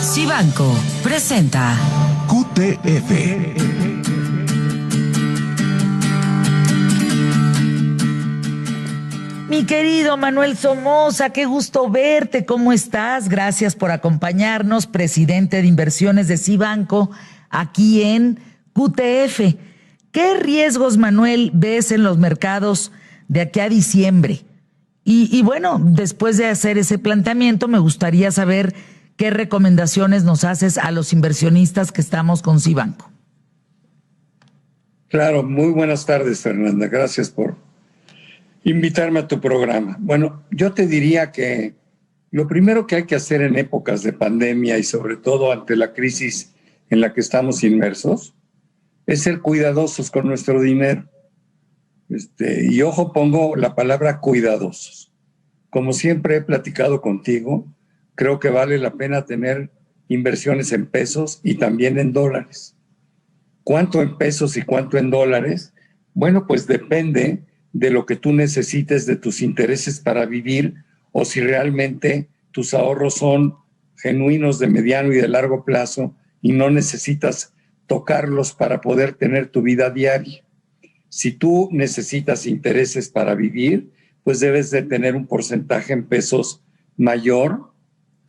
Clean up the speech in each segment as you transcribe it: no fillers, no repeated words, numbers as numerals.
Cibanco presenta QTF. Mi querido Manuel Somoza, qué gusto verte, ¿cómo estás? Gracias por acompañarnos, presidente de inversiones de Cibanco, aquí en QTF. ¿Qué riesgos, Manuel, ves en los mercados de aquí a diciembre? Y bueno, después de hacer ese planteamiento, me gustaría saber qué recomendaciones nos haces a los inversionistas que estamos con Cibanco. Claro, muy buenas tardes, Fernanda. Gracias por invitarme a tu programa. Bueno, yo te diría que lo primero que hay que hacer en épocas de pandemia y sobre todo ante la crisis en la que estamos inmersos es ser cuidadosos con nuestro dinero. Y ojo, pongo la palabra cuidadosos. Como siempre he platicado contigo, creo que vale la pena tener inversiones en pesos y también en dólares. ¿Cuánto en pesos y cuánto en dólares? Bueno, pues depende de lo que tú necesites de tus intereses para vivir o si realmente tus ahorros son genuinos de mediano y de largo plazo y no necesitas tocarlos para poder tener tu vida diaria. Si tú necesitas intereses para vivir, pues debes de tener un porcentaje en pesos mayor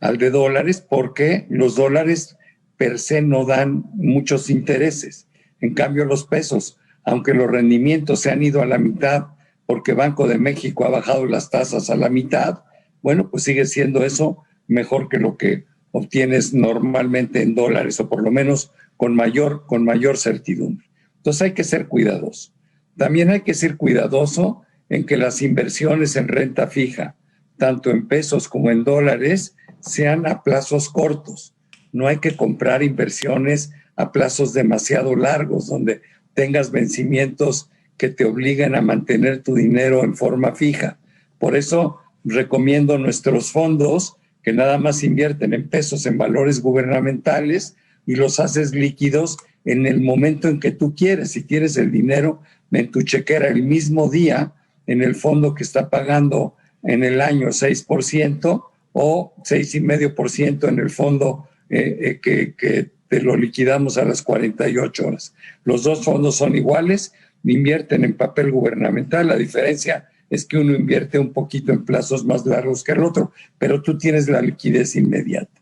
al de dólares porque los dólares per se no dan muchos intereses. En cambio, los pesos, aunque los rendimientos se han ido a la mitad porque Banco de México ha bajado las tasas a la mitad, bueno, pues sigue siendo eso mejor que lo que obtienes normalmente en dólares o por lo menos con mayor certidumbre. Entonces hay que ser cuidadoso. También hay que ser cuidadoso en que las inversiones en renta fija, tanto en pesos como en dólares, sean a plazos cortos. No hay que comprar inversiones a plazos demasiado largos, donde tengas vencimientos que te obliguen a mantener tu dinero en forma fija. Por eso recomiendo nuestros fondos que nada más invierten en pesos en valores gubernamentales y los haces líquidos en el momento en que tú quieres. Si tienes el dinero en tu chequera el mismo día, en el fondo que está pagando en el año 6% o 6,5% en el fondo que te lo liquidamos a las 48 horas. Los dos fondos son iguales, invierten en papel gubernamental, la diferencia es que uno invierte un poquito en plazos más largos que el otro, pero tú tienes la liquidez inmediata.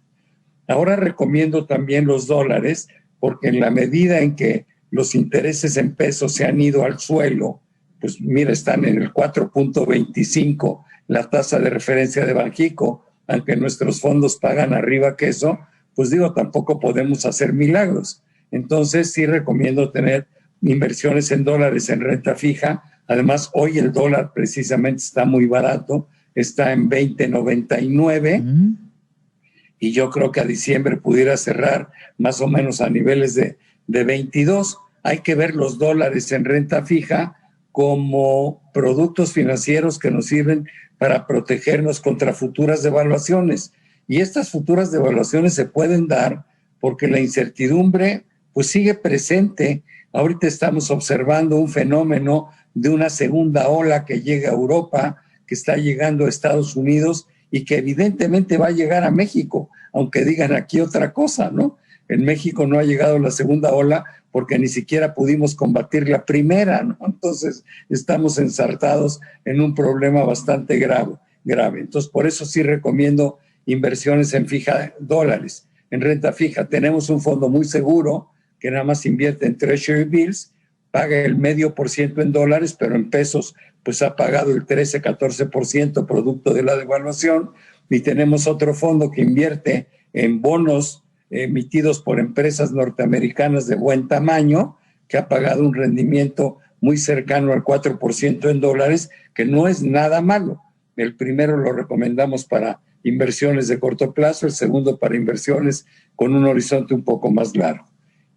Ahora recomiendo también los dólares, porque en la medida en que los intereses en pesos se han ido al suelo, pues mira, están en el 4.25, la tasa de referencia de Banxico, aunque nuestros fondos pagan arriba que eso, pues digo, tampoco podemos hacer milagros. Entonces sí recomiendo tener inversiones en dólares en renta fija. Además, hoy el dólar precisamente está muy barato, está en 20.99 y yo creo que a diciembre pudiera cerrar más o menos a niveles de 22. Hay que ver los dólares en renta fija como productos financieros que nos sirven para protegernos contra futuras devaluaciones. Y estas futuras devaluaciones se pueden dar porque la incertidumbre pues sigue presente. Ahorita estamos observando un fenómeno de una segunda ola que llega a Europa, que está llegando a Estados Unidos y que evidentemente va a llegar a México, aunque digan aquí otra cosa, ¿no? En México no ha llegado la segunda ola porque ni siquiera pudimos combatir la primera, ¿no? Entonces estamos ensartados en un problema bastante grave. Entonces por eso sí recomiendo inversiones en dólares, en renta fija. Tenemos un fondo muy seguro que nada más invierte en Treasury Bills, paga el 0.5% en dólares, pero en pesos pues ha pagado el 13-14% producto de la devaluación. Y tenemos otro fondo que invierte en bonos emitidos por empresas norteamericanas de buen tamaño, que ha pagado un rendimiento muy cercano al 4% en dólares, que no es nada malo. El primero lo recomendamos para inversiones de corto plazo, el segundo para inversiones con un horizonte un poco más largo.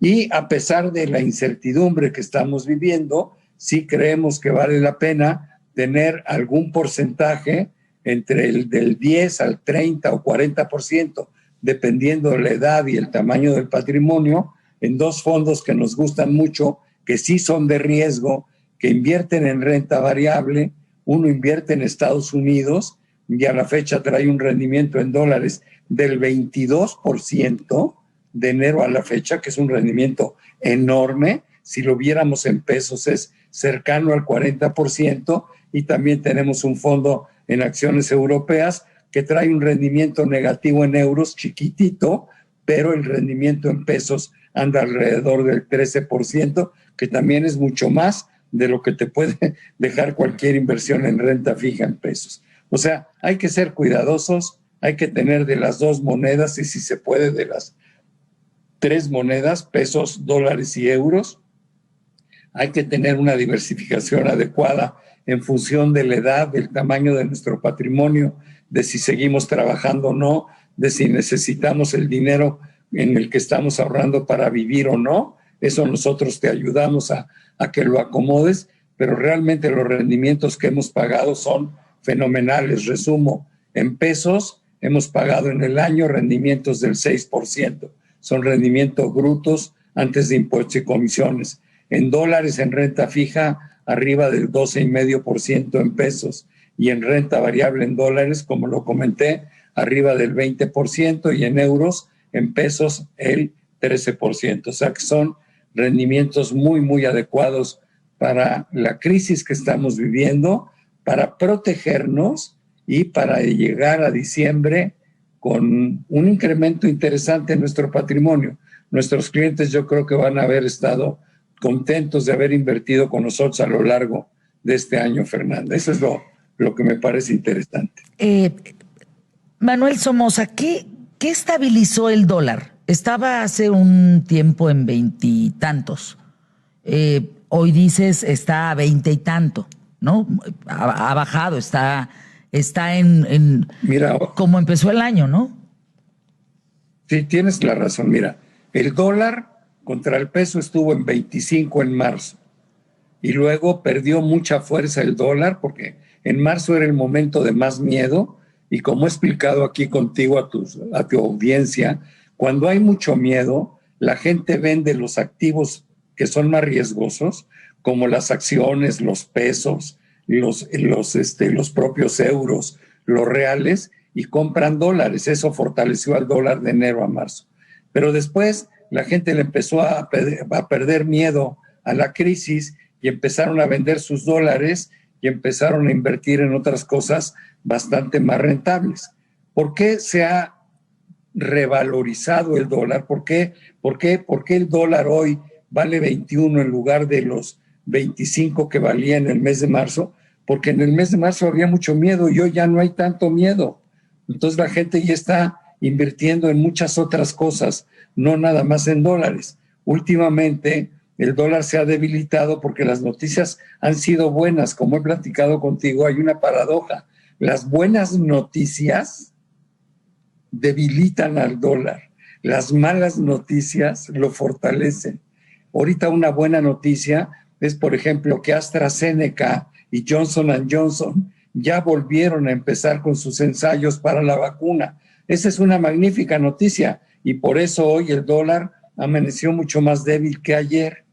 Y a pesar de la incertidumbre que estamos viviendo, sí creemos que vale la pena tener algún porcentaje entre el del 10 al 30 o 40%, dependiendo de la edad y el tamaño del patrimonio, en dos fondos que nos gustan mucho, que sí son de riesgo, que invierten en renta variable. Uno invierte en Estados Unidos y a la fecha trae un rendimiento en dólares del 22% de enero a la fecha, que es un rendimiento enorme. Si lo viéramos en pesos es cercano al 40%, y también tenemos un fondo en acciones europeas que trae un rendimiento negativo en euros chiquitito, pero el rendimiento en pesos anda alrededor del 13%, que también es mucho más de lo que te puede dejar cualquier inversión en renta fija en pesos. O sea, hay que ser cuidadosos, hay que tener de las dos monedas y si se puede de las tres monedas, pesos, dólares y euros. Hay que tener una diversificación adecuada en función de la edad, del tamaño de nuestro patrimonio, de si seguimos trabajando o no, de si necesitamos el dinero en el que estamos ahorrando para vivir o no. Eso nosotros te ayudamos a que lo acomodes, pero realmente los rendimientos que hemos pagado son fenomenales. Resumo, en pesos hemos pagado en el año rendimientos del 6%. Son rendimientos brutos antes de impuestos y comisiones. En dólares, en renta fija, arriba del 12,5% en pesos, y en renta variable en dólares, como lo comenté, arriba del 20%, y en euros, en pesos, el 13%. O sea que son rendimientos muy, muy adecuados para la crisis que estamos viviendo, para protegernos y para llegar a diciembre con un incremento interesante en nuestro patrimonio. Nuestros clientes yo creo que van a haber estado contentos de haber invertido con nosotros a lo largo de este año, Fernanda. Eso es lo que me parece interesante. Manuel Somoza, ¿qué estabilizó el dólar? Estaba hace un tiempo en 20 y tantos. Hoy dices está a 20 y tanto, ¿no? Ha bajado, está en Mira, como empezó el año, ¿no? Sí, tienes la razón. Mira, el dólar contra el peso estuvo en 25 en marzo, y luego perdió mucha fuerza el dólar porque en marzo era el momento de más miedo, y como he explicado aquí contigo a tu audiencia, cuando hay mucho miedo, la gente vende los activos que son más riesgosos, como las acciones, los pesos, los propios euros, los reales, y compran dólares. Eso fortaleció al dólar de enero a marzo. Pero después la gente le empezó a perder miedo a la crisis y empezaron a vender sus dólares y empezaron a invertir en otras cosas bastante más rentables. ¿Por qué se ha revalorizado el dólar? ¿Por qué el dólar hoy vale 21 en lugar de los 25 que valía en el mes de marzo? Porque en el mes de marzo había mucho miedo y hoy ya no hay tanto miedo. Entonces la gente ya está invirtiendo en muchas otras cosas, no nada más en dólares. Últimamente el dólar se ha debilitado porque las noticias han sido buenas. Como he platicado contigo, hay una paradoja. Las buenas noticias debilitan al dólar. Las malas noticias lo fortalecen. Ahorita una buena noticia es, por ejemplo, que AstraZeneca y Johnson & Johnson ya volvieron a empezar con sus ensayos para la vacuna. Esa es una magnífica noticia, y por eso hoy el dólar amaneció mucho más débil que ayer.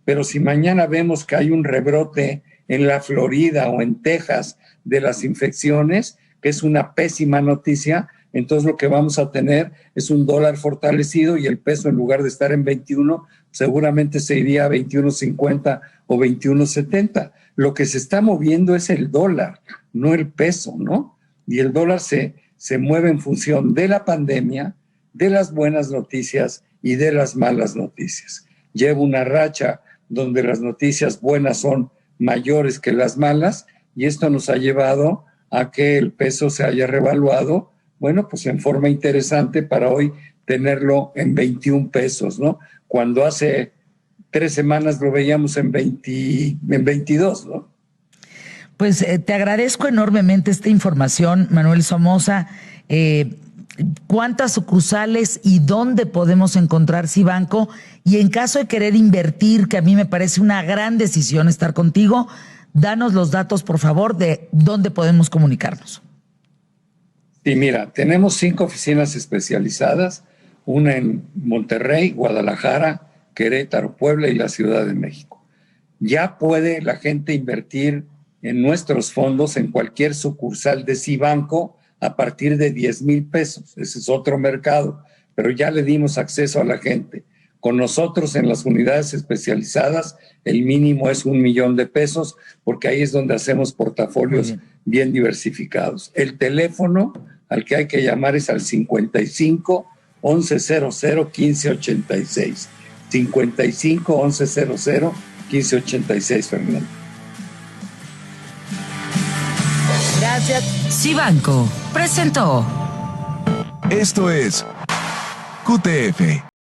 Pero si mañana vemos que hay un rebrote en la Florida o en Texas de las infecciones, que es una pésima noticia, entonces lo que vamos a tener es un dólar fortalecido, y el peso, en lugar de estar en 21, seguramente se iría a 21.50 o 21.70. Lo que se está moviendo es el dólar, no el peso, ¿no? Y el dólar se mueve en función de la pandemia, de las buenas noticias y de las malas noticias. Lleva una racha donde las noticias buenas son mayores que las malas, y esto nos ha llevado a que el peso se haya revaluado, bueno, pues en forma interesante para hoy tenerlo en 21 pesos, ¿no? Cuando hace 3 semanas lo veíamos en 22, ¿no? Pues te agradezco enormemente esta información, Manuel Somoza. ¿Cuántas sucursales y dónde podemos encontrar Cibanco? Y en caso de querer invertir, que a mí me parece una gran decisión estar contigo, danos los datos, por favor, de dónde podemos comunicarnos. Sí, mira, tenemos 5 oficinas especializadas, una en Monterrey, Guadalajara, Querétaro, Puebla y la Ciudad de México. Ya puede la gente invertir en nuestros fondos en cualquier sucursal de Cibanco a partir de 10,000 pesos. Ese es otro mercado, pero ya le dimos acceso a la gente. Con nosotros en las unidades especializadas, el mínimo es 1,000,000 de pesos, porque ahí es donde hacemos portafolios bien diversificados. El teléfono al que hay que llamar es al 55 1100 1586. 55 1100 1586, Fernando. Gracias. Cibanco presentó. Esto es QTF.